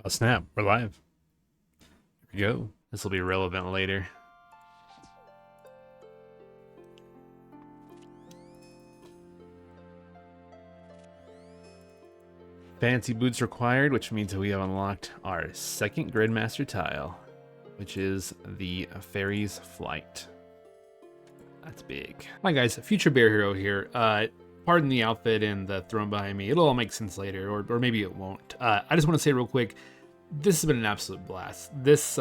Oh snap, we're live. Here we go. This will be relevant later. Fancy boots required, which means that we have unlocked our second Gridmaster tile, which is the Fairy's Flight. That's big. Hi guys, Future Bear Hero here. Pardon the outfit and the throne behind me. It'll all make sense later, or maybe it won't. I just want to say real quick, this has been an absolute blast. This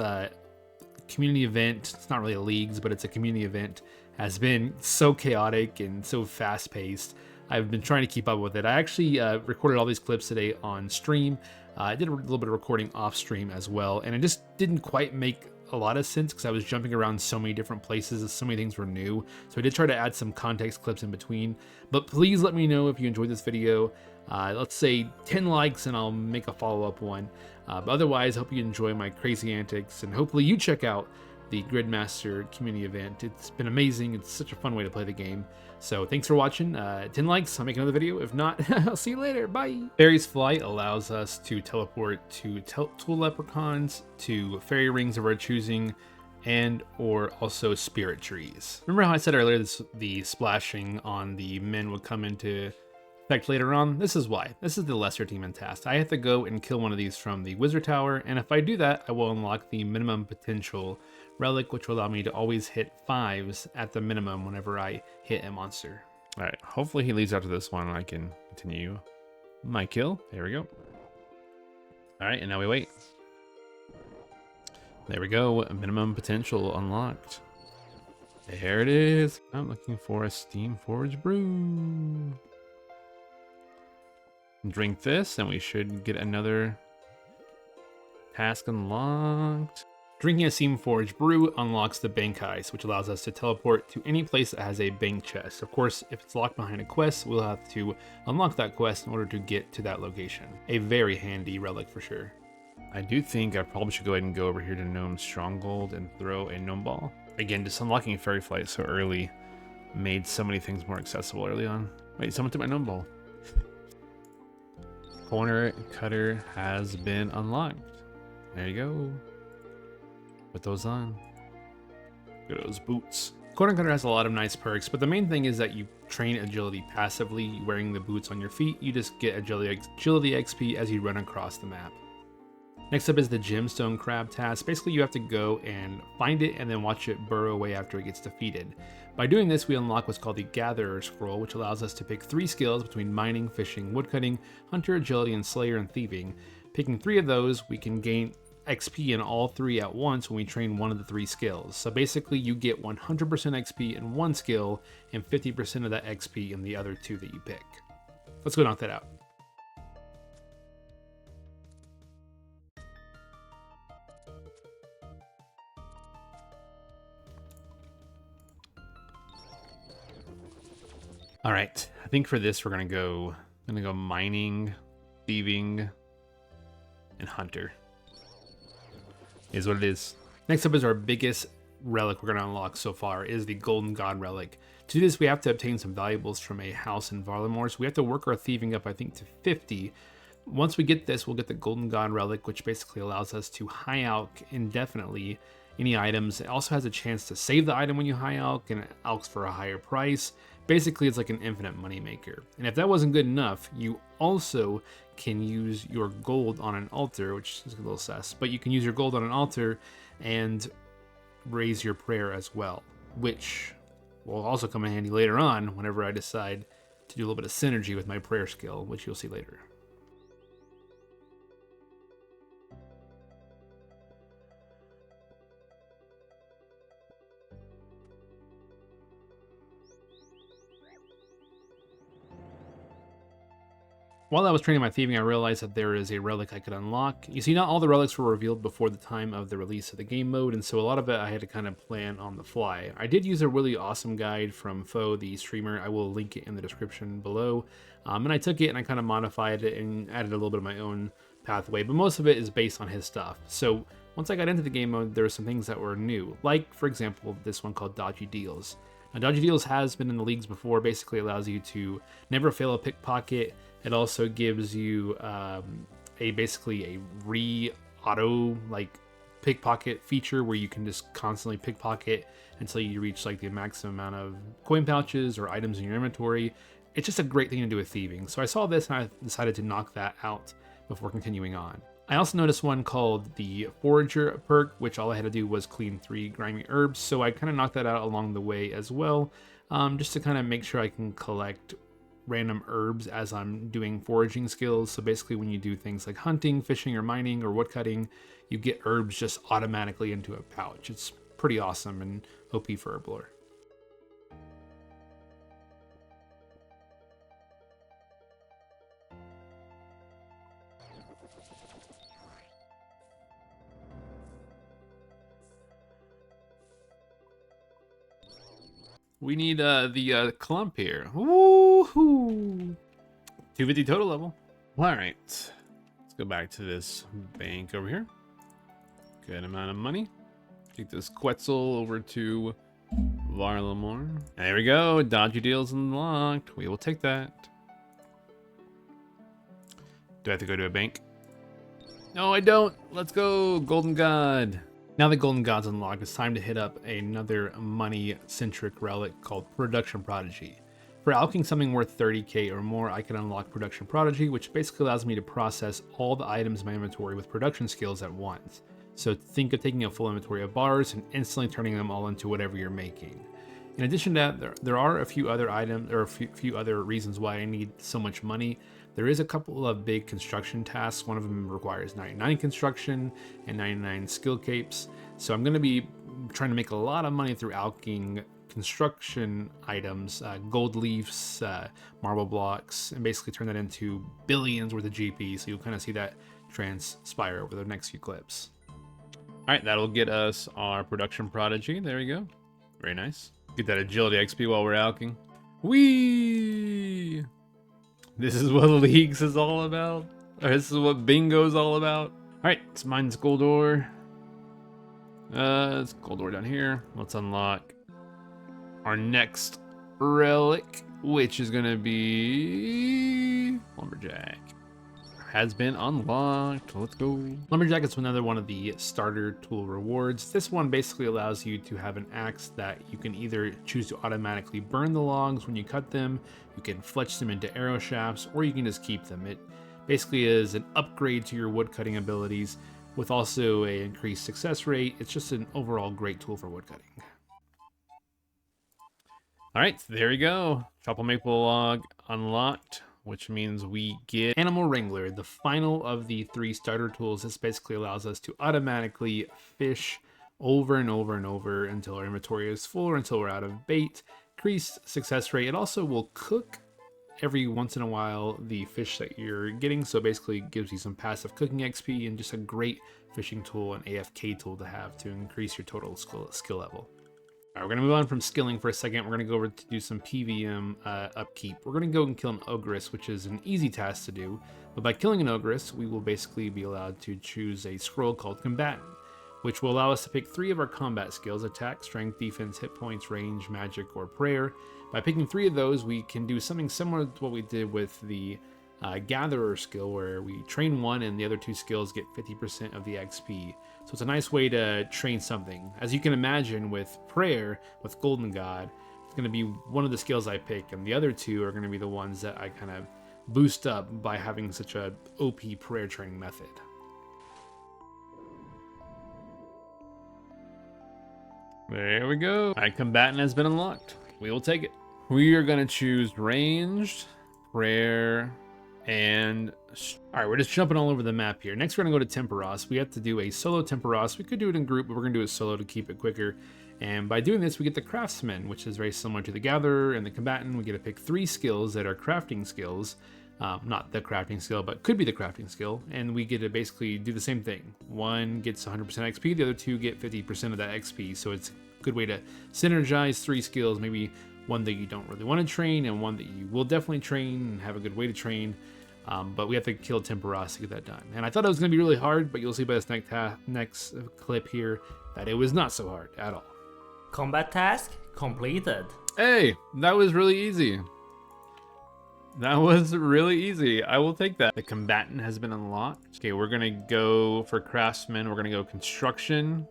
community event, it's not really a leagues, but it's a community event, has been so chaotic and so fast paced. I've been trying to keep up with it. I actually recorded all these clips today on stream. I did a little bit of recording off stream as well, and it just didn't quite make a lot of sense because I was jumping around so many different places and so many things were new. So I did try to add some context clips in between, but please let me know if you enjoyed this video. Let's say 10 likes and I'll make a follow-up one. But otherwise, I hope you enjoy my crazy antics, and hopefully you check out the Gridmaster community event. It's been amazing. It's such a fun way to play the game. So thanks for watching. 10 likes, I'll make another video. If not, I'll see you later. Bye. Fairy's Flight allows us to teleport to tool leprechauns, to fairy rings of our choosing, and or also spirit trees. Remember how I said earlier the splashing on the men would come into effect later on? This is why. This is the lesser demon task. I have to go and kill one of these from the wizard tower, and if I do that, I will unlock the minimum potential relic, which will allow me to always hit 5s at the minimum whenever I hit a monster. All right, hopefully he leads out to this one and I can continue my kill. There we go. All right, and now we wait. There we go, minimum potential unlocked. There it is. I'm looking for a steam forge brew. Drink this and we should get another task unlocked. Drinking a Steam Forge brew unlocks the bank heist, which allows us to teleport to any place that has a bank chest. Of course, if it's locked behind a quest, we'll have to unlock that quest in order to get to that location. A very handy relic for sure. I do think I probably should go ahead and go over here to Gnome Stronghold and throw a Gnome Ball. Again, just unlocking Fairy Flight so early made so many things more accessible early on. Wait, someone took my Gnome Ball. Corner Cutter has been unlocked. There you go. Put those on. Look at those boots. Corner Cutter has a lot of nice perks, but the main thing is that you train agility passively wearing the boots on your feet. You just get agility XP as you run across the map. Next up is the Gemstone Crab task. Basically, you have to go and find it and then watch it burrow away after it gets defeated. By doing this, we unlock what's called the Gatherer Scroll, which allows us to pick 3 skills between mining, fishing, woodcutting, hunter, agility, and slayer and thieving. Picking 3 of those, we can gain XP in all 3 at once when we train one of the 3 skills. So basically you get 100% XP in one skill and 50% of that XP in the other 2 that you pick. Let's go knock that out. All right, I think for this we're gonna go mining, thieving, and hunter. Is what it is. Next up is our biggest relic we're going to unlock so far is the Golden God Relic. To do this, we have to obtain some valuables from a house in Varlamore, so we have to work our thieving up, I think, to 50. Once we get this, we'll get the Golden God Relic, which basically allows us to high alch indefinitely any items. It also has a chance to save the item when you high alch and alch for a higher price. Basically, it's like an infinite money maker. And if that wasn't good enough, you also can use your gold on an altar, which is a little sus, but you can use your gold on an altar and raise your prayer as well, which will also come in handy later on whenever I decide to do a little bit of synergy with my prayer skill, which you'll see later. While I was training my thieving, I realized that there is a relic I could unlock. You see, not all the relics were revealed before the time of the release of the game mode, and so a lot of it I had to kind of plan on the fly. I did use a really awesome guide from Fo, the streamer. I will link it in the description below. And I took it and I kind of modified it and added a little bit of my own pathway, but most of it is based on his stuff. So once I got into the game mode, there were some things that were new, like, for example, this one called Dodgy Deals. Now, Dodgy Deals has been in the leagues before. Basically allows you to never fail a pickpocket. It also gives you basically a auto like pickpocket feature where you can just constantly pickpocket until you reach like the maximum amount of coin pouches or items in your inventory. It's just a great thing to do with thieving. So I saw this and I decided to knock that out before continuing on. I also noticed one called the Forager perk, which all I had to do was clean 3 grimy herbs. So I kind of knocked that out along the way as well, just to kind of make sure I can collect random herbs as I'm doing foraging skills. So basically when you do things like hunting, fishing, or mining, or woodcutting, you get herbs just automatically into a pouch. It's pretty awesome and OP for herb lore. We need the clump here. Woohoo! 250 total level. All right, let's go back to this bank over here. Good amount of money. Take this Quetzal over to Varlamore. There we go. Dodgy deals unlocked. We will take that. Do I have to go to a bank? No, I don't. Let's go, Golden God. Now that Golden God's unlocked, it's time to hit up another money-centric relic called Production Prodigy. For alching something worth 30k or more, I can unlock Production Prodigy, which basically allows me to process all the items in my inventory with production skills at once. So think of taking a full inventory of bars and instantly turning them all into whatever you're making. In addition to that, there are a few other items, or a few other reasons why I need so much money. There is a couple of big construction tasks. One of them requires 99 construction and 99 skill capes. So I'm going to be trying to make a lot of money through alching construction items, gold leaves, marble blocks, and basically turn that into billions worth of GP. So you'll kind of see that transpire over the next few clips. All right, that'll get us our Production Prodigy. There we go. Very nice. Get that agility XP while we're alching. Whee! This is what Leagues is all about. Or this is what Bingo's all about. All right, let's mine this gold ore. It's gold ore down here. Let's unlock our next relic, which is gonna be Lumberjack. Has been unlocked. Let's go. Lumberjack is another one of the starter tool rewards. This one basically allows you to have an axe that you can either choose to automatically burn the logs when you cut them, you can fletch them into arrow shafts, or you can just keep them. It basically is an upgrade to your woodcutting abilities with also an increased success rate. It's just an overall great tool for woodcutting. All right, there we go. Tropical maple log unlocked, which means we get Animal Wrangler, the final of the 3 starter tools. This basically allows us to automatically fish over and over and over until our inventory is full or until we're out of bait. Increased success rate. It also will cook every once in a while the fish that you're getting, so basically gives you some passive cooking XP and just a great fishing tool and AFK tool to have to increase your total skill level. All right, we're gonna move on from skilling for a second. We're gonna go over to do some PVM upkeep. We're gonna go and kill an ogress, which is an easy task to do, but by killing an ogress, we will basically be allowed to choose a scroll called Combatant, which will allow us to pick 3 of our combat skills: attack, strength, defense, hit points, range, magic, or prayer. By picking 3 of those, we can do something similar to what we did with the gatherer skill, where we train 1 and the other 2 skills get 50% of the XP. So it's a nice way to train something. As you can imagine, with prayer, with Golden God, it's going to be one of the skills I pick, and the other 2 are going to be the ones that I kind of boost up by having such a OP prayer training method. There we go. All right, Combatant has been unlocked. We will take it. We are going to choose ranged, prayer, and all right, we're just jumping all over the map here. Next, we're gonna go to Temperos. We have to do a solo Temperos. We could do it in group, but we're gonna do it solo to keep it quicker. And by doing this, we get the Craftsman, which is very similar to the Gatherer and the Combatant. We get to pick 3 skills that are crafting skills. Not the crafting skill, but could be the crafting skill. And we get to basically do the same thing. 1 gets 100% XP, the other 2 get 50% of that XP. So it's a good way to synergize 3 skills, maybe one that you don't really want to train and one that you will definitely train and have a good way to train. But we have to kill Temperos to get that done. And I thought it was going to be really hard, but you'll see by this next clip here that it was not so hard at all. Combat task completed. Hey, that was really easy. That was really easy. I will take that. The combatant has been unlocked. Okay, we're gonna go for craftsman. We're gonna go construction,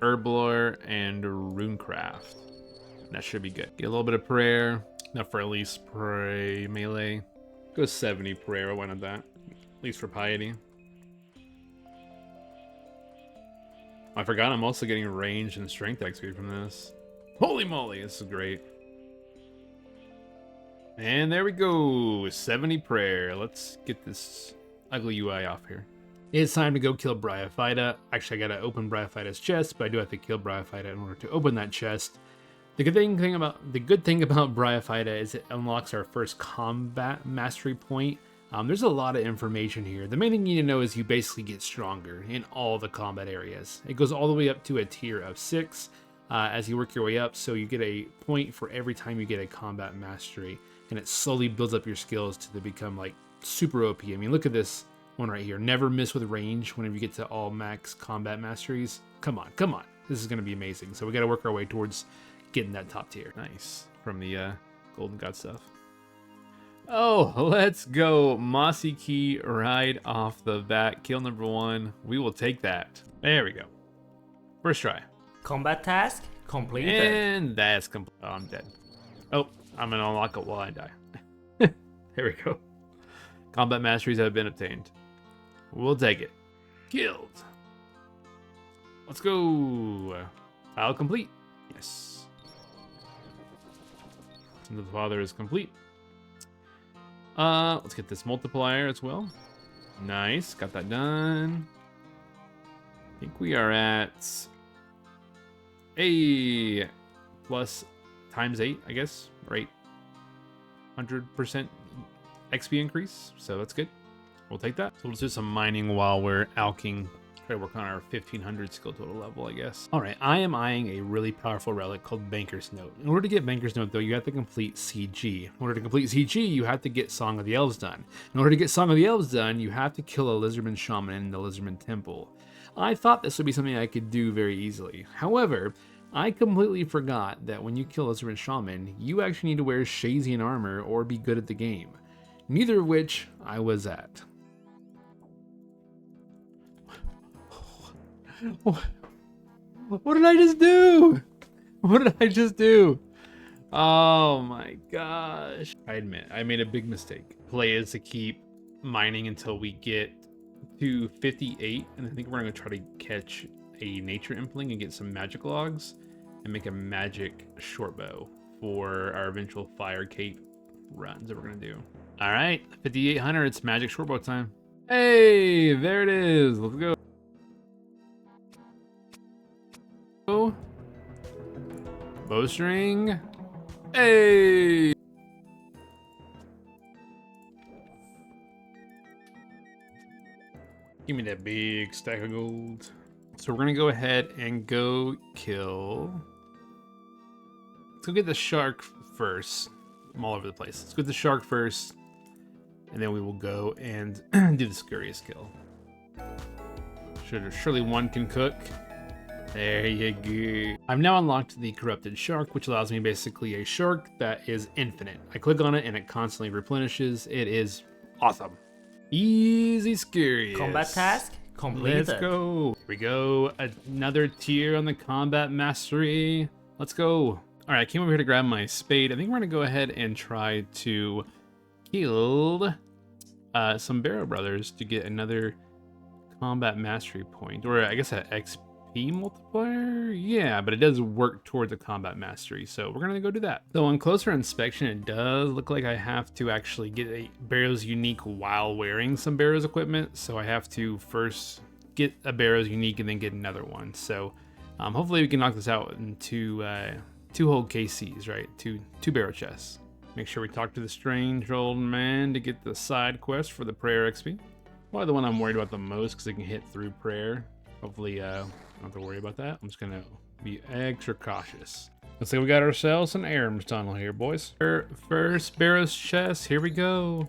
herblore, and runecraft. That should be good. Get a little bit of prayer. Enough for at least pray melee. Go 70 prayer. Why not that? At least for piety. I forgot I'm also getting range and strength XP from this. Holy moly, this is great. And there we go, 70 prayer. Let's get this ugly UI off here. It's time to go kill Bryophyta. Actually, I gotta open Bryophyta's chest, but I do have to kill Bryophyta in order to open that chest. The good thing about Bryophyta is it unlocks our first combat mastery point. There's a lot of information here. The main thing you need to know is you basically get stronger in all the combat areas. It goes all the way up to a tier of 6 as you work your way up, so you get a point for every time you get a combat mastery. And it slowly builds up your skills to become like super OP. I mean, look at this one right here. Never miss with range whenever you get to all max combat masteries. Come on, come on. This is going to be amazing. So we got to work our way towards getting that top tier. Nice. From the Golden God stuff. Oh, let's go. Mossy Key right off the bat. Kill number 1. We will take that. There we go. First try. Combat task completed. And that's complete. Oh, I'm dead. Oh. I'm gonna unlock it while I die. There we go. Combat masteries have been obtained. We'll take it. Killed. Let's go. File complete. Yes. And the father is complete. Let's get this multiplier as well. Nice. Got that done. I think we are at a plus times 8, I guess, right? 100% XP increase, so that's good. We'll take that. So we'll just do some mining while we're alching. Try to work on our 1500 skill total level, I guess. All right, I am eyeing a really powerful relic called Banker's Note. In order to get Banker's Note, though, you have to complete CG. In order to complete CG, you have to get Song of the Elves done. In order to get Song of the Elves done, you have to kill a Lizardman Shaman in the Lizardman Temple. I thought this would be something I could do very easily. However, I completely forgot that when you kill Lizardman Shaman, you actually need to wear Shazian armor or be good at the game. Neither of which I was at. What did I just do? What did I just do? Oh my gosh. I admit, I made a big mistake. Play is to keep mining until we get to 58, and I think we're gonna try to catch a nature impling and get some magic logs and make a magic short bow for our eventual fire cape runs that we're gonna do. All right, 5800, it's magic short bow time. Hey, there it is. Let's go. Bowstring. Hey. Give me that big stack of gold. So we're gonna go ahead and go kill. Let's go get the shark first. I'm all over the place. Let's get the shark first, and then we will go and do the scurrious kill. Surely one can cook. There you go. I've now unlocked the corrupted shark, which allows me basically a shark that is infinite. I click on it and it constantly replenishes. It is awesome. Easy scurrious. Combat task completed. Let's go. Here we go. Another tier on the combat mastery. Let's go. All right, I came over here to grab my spade. I think we're gonna go ahead and try to kill some Barrow Brothers to get another combat mastery point, or I guess an XP multiplier. Yeah, but it does work towards a combat mastery, so we're gonna go do that. So on closer inspection, it does look like I have to actually get a Barrow's unique while wearing some Barrow's equipment. So I have to first get a Barrow's unique and then get another one. So hopefully we can knock this out in two whole KCs, right? Two Barrow chests. Make sure we talk to the strange old man to get the side quest for the prayer XP. Probably the one I'm worried about the most because it can hit through prayer. Hopefully, I don't have to worry about that. I'm just gonna be extra cautious. Let's see, we got ourselves an Aram's tunnel here, boys. First Barrow's chest, here we go.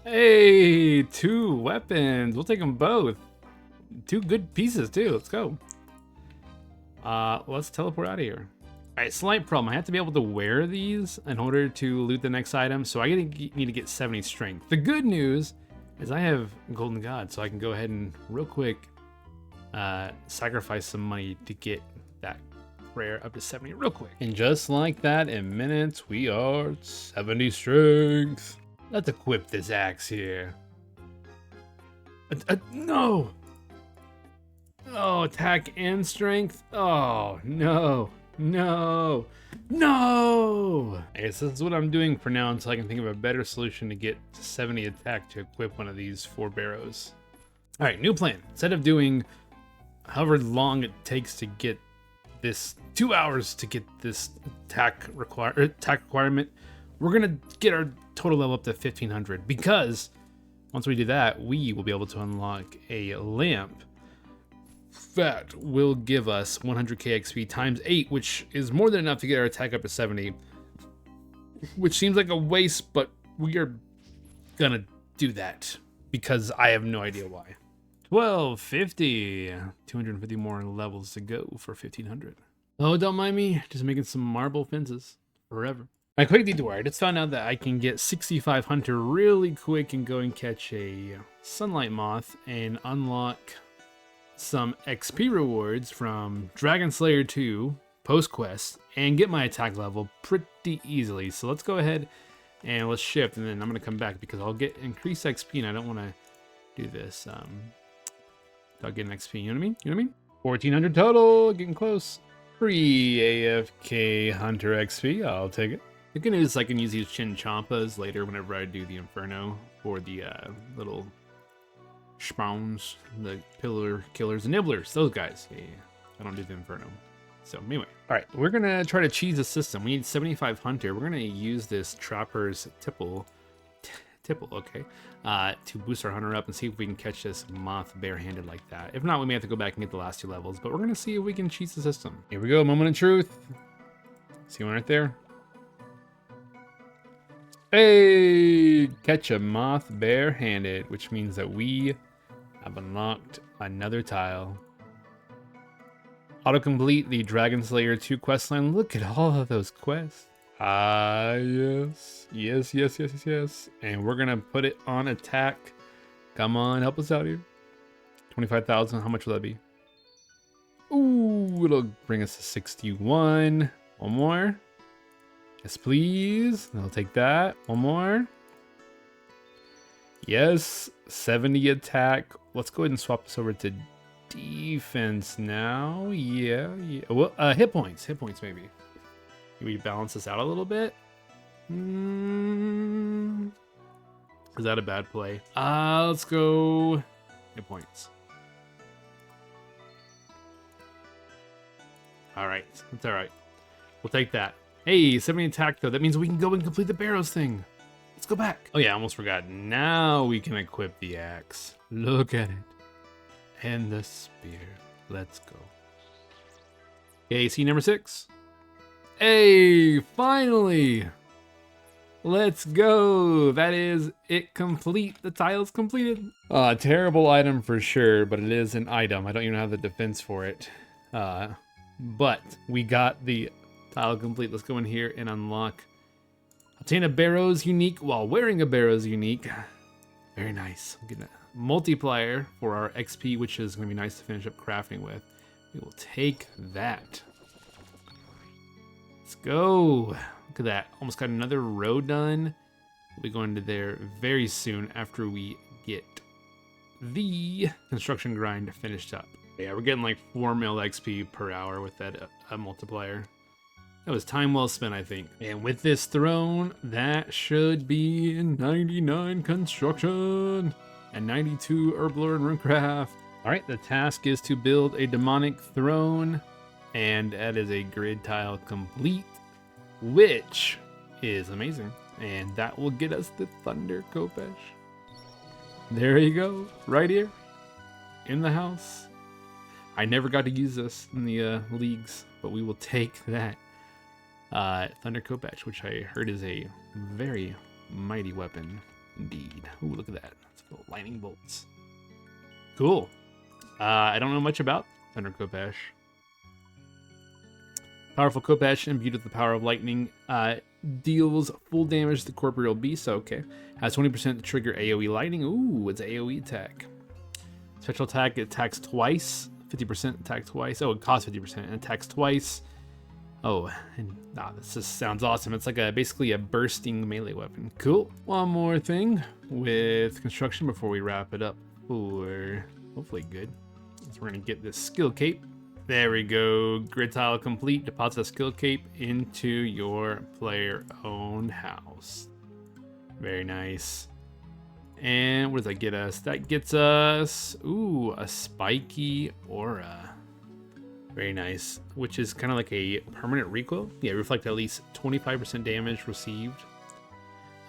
Hey, 2 weapons. We'll take them both. 2 good pieces too. Let's go. Let's teleport out of here. Alright, slight problem. I have to be able to wear these in order to loot the next item, so I need to get 70 strength. The good news is I have Golden God, so I can go ahead and real quick sacrifice some money to get that rare up to 70 real quick. And just like that, in minutes, we are 70 strength. Let's equip this axe here. No! Oh, attack and strength? Oh, no. No! No! I guess this is what I'm doing for now until I can think of a better solution to get to 70 attack to equip one of these 4 barrows. Alright, new plan. Instead of doing however long it takes to get this 2 hours to get this attack requirement, we're gonna get our total level up to 1500 because once we do that, we will be able to unlock a lamp that will give us 100k XP times 8, which is more than enough to get our attack up to 70, which seems like a waste, but we are gonna do that because I have no idea why. 1250, 250 more levels to go for 1500. Oh, don't mind me, just making some marble fences forever. My quick detour, I just found out that I can get 65 hunter really quick and go and catch a sunlight moth and unlock some XP rewards from Dragon Slayer 2 post quest and get my attack level pretty easily. So let's go ahead and let's shift, and then I'm gonna come back because I'll get increased XP and I don't want to do this without getting XP. You know what I mean? You know what I mean? 1400 total, getting close. Free AFK hunter XP, I'll take it. The good news is I can use these Chinchampas later whenever I do the Inferno for the little spawns, the pillar killers, the nibblers, those guys. Yeah, I don't do the Inferno. So anyway, all right, we're gonna try to cheese the system. We need 75 hunter. We're gonna use this trapper's tipple, okay, to boost our hunter up and see if we can catch this moth barehanded like that. If not, we may have to go back and get the last 2 levels, but we're gonna see if we can cheese the system. Here we go, moment of truth. See one right there? Hey, catch a moth barehanded, which means that we have unlocked another tile. Autocomplete the Dragon Slayer 2 questline. Look at all of those quests. Yes. Yes. And we're gonna put it on attack. Come on, help us out here. 25,000, how much will that be? Ooh, it'll bring us to 61. One more. Yes, please. I'll take that. One more. Yes, 70 attack. Let's go ahead and swap this over to defense now. Yeah. Well, hit points maybe. Can we balance this out a little bit? Is that a bad play? Let's go hit points. All right, that's all right. We'll take that. Hey, 70 attack though. That means we can go and complete the barrows thing. Let's go back. Oh yeah, I almost forgot. Now we can equip the axe. Look at it. And the spear. Let's go. Okay, see number 6. Hey, finally. Let's go. That is it complete. The tile's completed. Terrible item for sure, but it is an item. I don't even have the defense for it. But we got the tile complete. Let's go in here and unlock. Obtain a Barrows unique while wearing a Barrows unique. Very nice. Get a multiplier for our XP, which is going to be nice to finish up crafting with. We will take that. Let's go. Look at that. Almost got another row done. We'll be going to there very soon after we get the construction grind finished up. Yeah, we're getting like 4 mil XP per hour with that multiplier. That was time well spent, I think. And with this throne, that should be 99 construction and 92 herblore and runecraft. All right, the task is to build a demonic throne, and that is a grid tile complete, which is amazing. And that will get us the Thunder Kopesh. There you go, right here in the house. I never got to use this in the leagues, but we will take that Thunder Kopesh, which I heard is a very mighty weapon indeed. Ooh, look at that. Let's go lightning bolts. Cool. I don't know much about Thunder Kopesh. Powerful Kopesh imbued with the power of lightning. Deals full damage to the corporeal beast. Okay. Has 20% to trigger AoE lightning. Ooh, it's AoE attack. Special attack, it attacks twice. 50% attack twice. Oh, it costs 50% and attacks twice. Oh, and this just sounds awesome. It's like basically a bursting melee weapon. Cool. One more thing with construction before we wrap it up for hopefully good. So we're gonna get this skill cape. There we go. Grid tile complete. Deposit a skill cape into your player-owned house. Very nice. And what does that get us? That gets us, ooh, a spiky aura. Very nice, which is kind of like a permanent recoil. Yeah, reflect at least 25% damage received.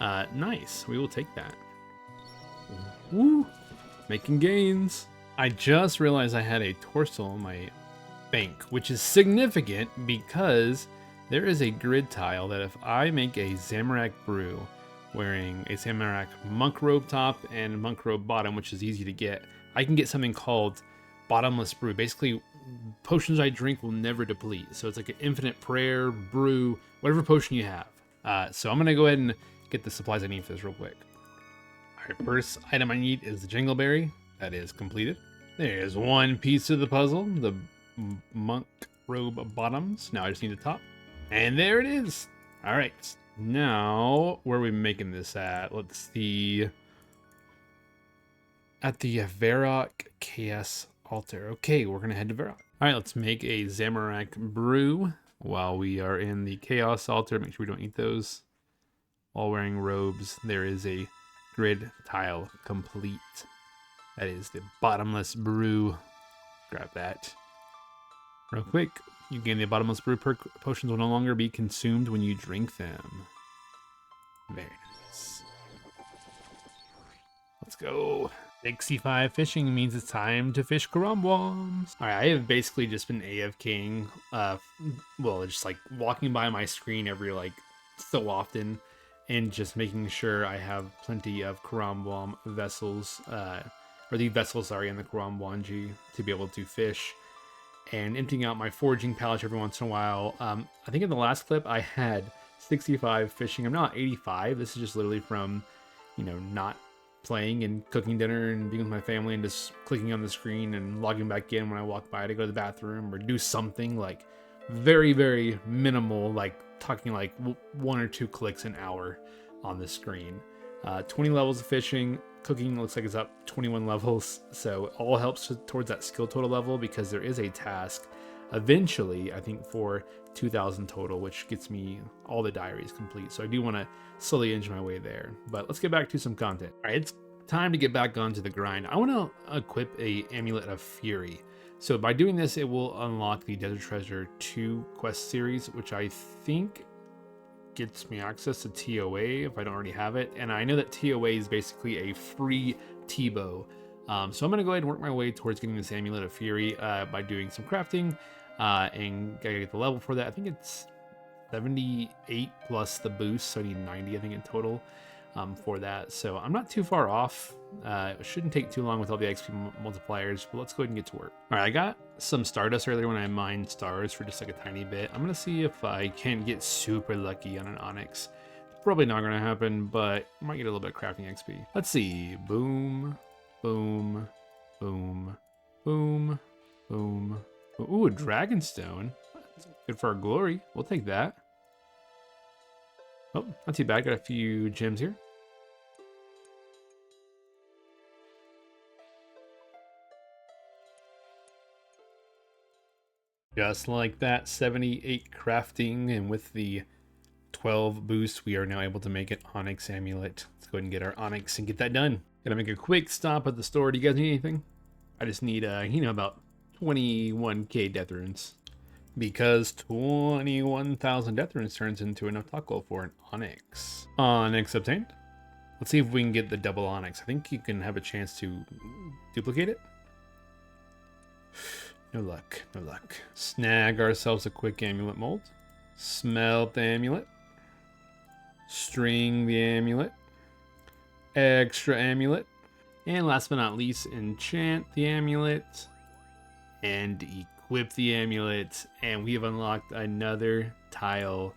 Nice, we will take that. Woo, making gains. I just realized I had a torso on my bank, which is significant because there is a grid tile that if I make a Zamorak brew wearing a Zamorak monk robe top and monk robe bottom, which is easy to get, I can get something called bottomless brew. Basically, potions I drink will never deplete. So it's like an infinite prayer, brew, whatever potion you have. So I'm going to go ahead and get the supplies I need for this real quick. All right, first item I need is the Jingleberry. That is completed. There's one piece of the puzzle, the monk robe bottoms. Now I just need the top. And there it is. All right. Now, where are we making this at? Let's see. At the Varrock Chaos Altar. Okay, we're going to head to Varrock. All right, let's make a Zamorak brew while we are in the Chaos Altar. Make sure we don't eat those. While wearing robes, there is a grid tile complete. That is the bottomless brew. Grab that. Real quick, you gain the bottomless brew perk. Potions will no longer be consumed when you drink them. Very nice. Let's go. 65 fishing means it's time to fish Karambwams. All right, I have basically just been AFKing. Well, just like walking by my screen every like so often and just making sure I have plenty of Karambwam vessels, or the vessels, sorry, in the Karambwanji to be able to fish. And emptying out my foraging pouch every once in a while. I think in the last clip I had 65 fishing. I'm now at 85. This is just literally from, you know, not playing and cooking dinner and being with my family and just clicking on the screen and logging back in when I walk by to go to the bathroom or do something like very, very minimal, like talking like 1 or 2 clicks an hour on the screen. 20 levels of fishing. Cooking looks like it's up 21 levels, so it all helps towards that skill total level because there is a task eventually, I think, for 2,000 total, which gets me all the diaries complete. So I do want to slowly inch my way there. But let's get back to some content. All right, it's time to get back onto the grind. I want to equip a Amulet of Fury. So by doing this, it will unlock the Desert Treasure 2 quest series, which I think gets me access to TOA if I don't already have it. And I know that TOA is basically a free T-bow. So I'm going to go ahead and work my way towards getting this Amulet of Fury by doing some crafting and gotta get the level for that. I think it's 78 plus the boost, so I need 90 I think in total for that. So I'm not too far off. It shouldn't take too long with all the XP multipliers, but let's go ahead and get to work. All right, I got some Stardust earlier when I mined stars for just like a tiny bit. I'm gonna see if I can get super lucky on an Onyx. Probably not gonna happen, but I might get a little bit of crafting XP. Let's see. Boom, boom, boom, boom, boom. Ooh, a Dragonstone. Good for our glory. We'll take that. Oh, not too bad. Got a few gems here. Just like that, 78 crafting, and with the 12 boost, we are now able to make an Onyx Amulet. Let's go ahead and get our Onyx and get that done. Gonna make a quick stop at the store. Do you guys need anything? I just need, about 21k death runes. Because 21,000 death runes turns into enough taco for an Onyx. Onyx obtained. Let's see if we can get the double Onyx. I think you can have a chance to duplicate it. No luck, no luck. Snag ourselves a quick amulet mold. Smelt the amulet. String the amulet. Extra amulet. And last but not least, enchant the amulet. And equip the amulet, and we have unlocked another tile.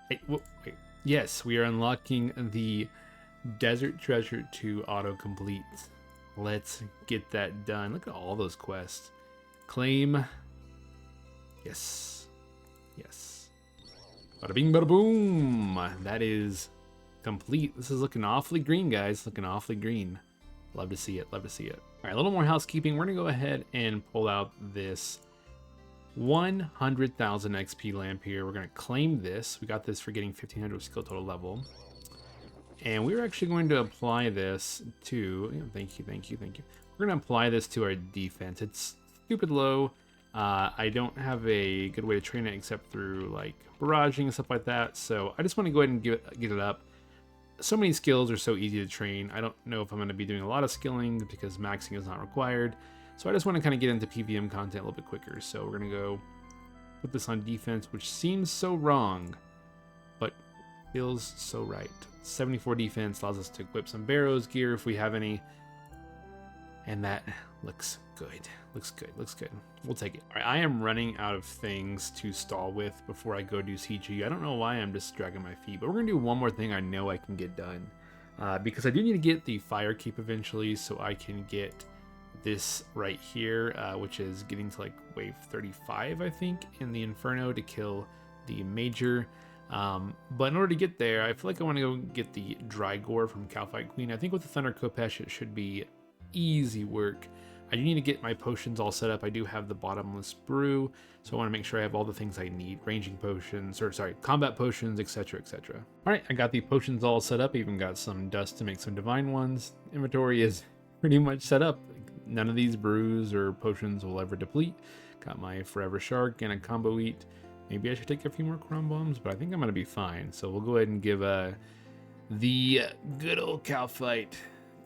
Wait. Yes, we are unlocking the Desert Treasure to auto-complete. Let's get that done. Look at all those quests. Claim. Yes. Yes. Bada bing, bada boom. That is complete. This is looking awfully green, guys. Looking awfully green. Love to see it. Love to see it. All right, a little more housekeeping. We're going to go ahead and pull out this 100,000 XP lamp here. We're going to claim this. We got this for getting 1500 skill total level. And we're actually going to apply this to, thank you. We're going to apply this to our defense. It's stupid low. I don't have a good way to train it except through like barraging and stuff like that. So I just want to go ahead and get it up. So many skills are so easy to train. I don't know if I'm going to be doing a lot of skilling because maxing is not required. So I just want to kind of get into PVM content a little bit quicker. So we're going to go put this on defense, which seems so wrong, but feels so right. 74 defense allows us to equip some barrows gear if we have any. And that looks good. Looks good. We'll take it. All right, I am running out of things to stall with before I go do CG. I don't know why I'm just dragging my feet, but we're going to do one more thing I know I can get done. Because I do need to get the fire cape eventually so I can get this right here, which is getting to like wave 35, I think, in the Inferno to kill the Major. But in order to get there, I feel like I want to go get the Dry Gore from Calfight Queen. I think with the Thunder Kopesh, it should be easy work. I do need to get my potions all set up. I do have the Bottomless Brew, so I want to make sure I have all the things I need. Ranging potions, or sorry, combat potions, etc, etc. All right, I got the potions all set up. Even got some dust to make some divine ones. Inventory is pretty much set up. None of these brews or potions will ever deplete. Got my Forever Shark and a combo eat. Maybe I should take a few more Chrome Bombs, but I think I'm going to be fine. So we'll go ahead and give the good old Calfight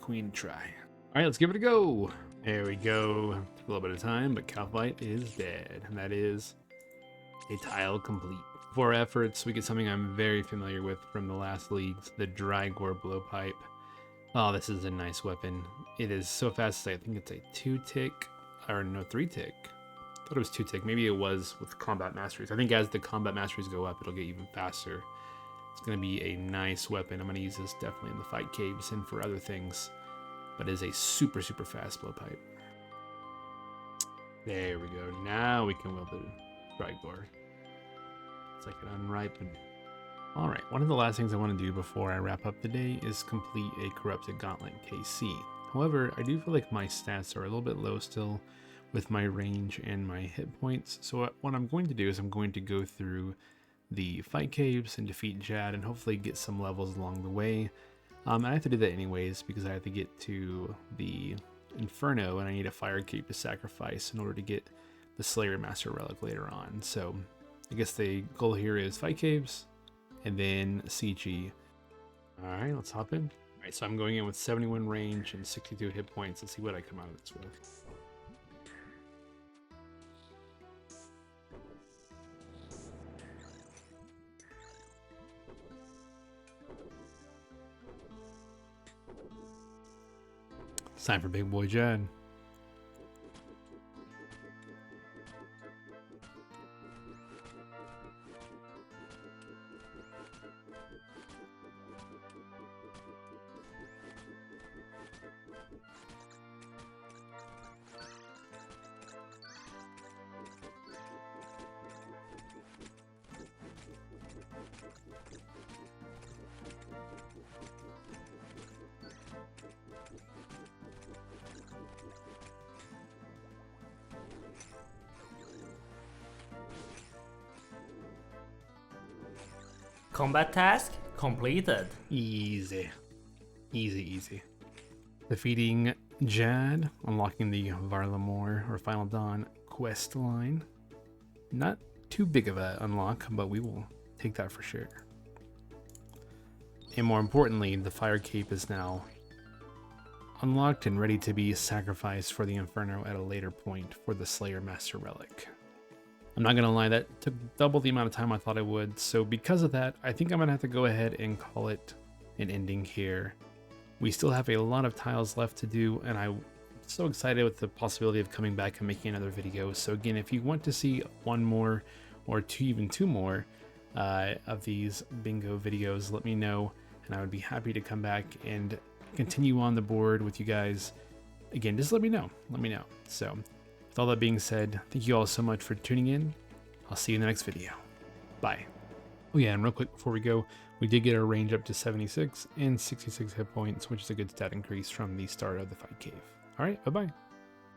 Queen a try. All right, let's give it a go. There we go. Took a little bit of time, but Calfight is dead. And that is a tile complete. For efforts, we get something I'm very familiar with from the last leagues, the Dry Gore Blowpipe. Oh, this is a nice weapon. It is so fast. I think it's a 2-tick, or no, 3-tick. I thought it was 2-tick. Maybe it was with combat masteries. I think as the combat masteries go up, it'll get even faster. It's going to be a nice weapon. I'm going to use this definitely in the fight caves and for other things. But it is a super, super fast blowpipe. There we go. Now we can wield the Dry Gore. It's like an unripened. All right, one of the last things I want to do before I wrap up the day is complete a Corrupted Gauntlet KC. However, I do feel like my stats are a little bit low still with my range and my hit points. So what I'm going to do is I'm going to go through the fight caves and defeat Jad and hopefully get some levels along the way. And I have to do that anyways because I have to get to the Inferno and I need a fire cape to sacrifice in order to get the Slayer Master Relic later on. So I guess the goal here is fight caves and then CG. All right, let's hop in. All right, so I'm going in with 71 range and 62 hit points. Let's see what I come out of this with. It's time for Big Boy Jad. Combat task completed. Easy. Easy. Defeating Jad, unlocking the Varlamore or Final Dawn quest line. Not too big of an unlock, but we will take that for sure. And more importantly, the Fire Cape is now unlocked and ready to be sacrificed for the Inferno at a later point for the Slayer Master Relic. I'm not gonna lie, that took double the amount of time I thought it would, so because of that, I think I'm gonna have to go ahead and call it an ending here. We still have a lot of tiles left to do, and I so excited with the possibility of coming back and making another video. So again, if you want to see one more or even two more of these bingo videos, let me know, and I would be happy to come back and continue on the board with you guys. Again, just let me know. So with all that being said, thank you all so much for tuning in. I'll see you in the next video. Bye. Oh yeah, and real quick before we go, we did get our range up to 76 and 66 hit points, which is a good stat increase from the start of the fight cave. All right, bye-bye.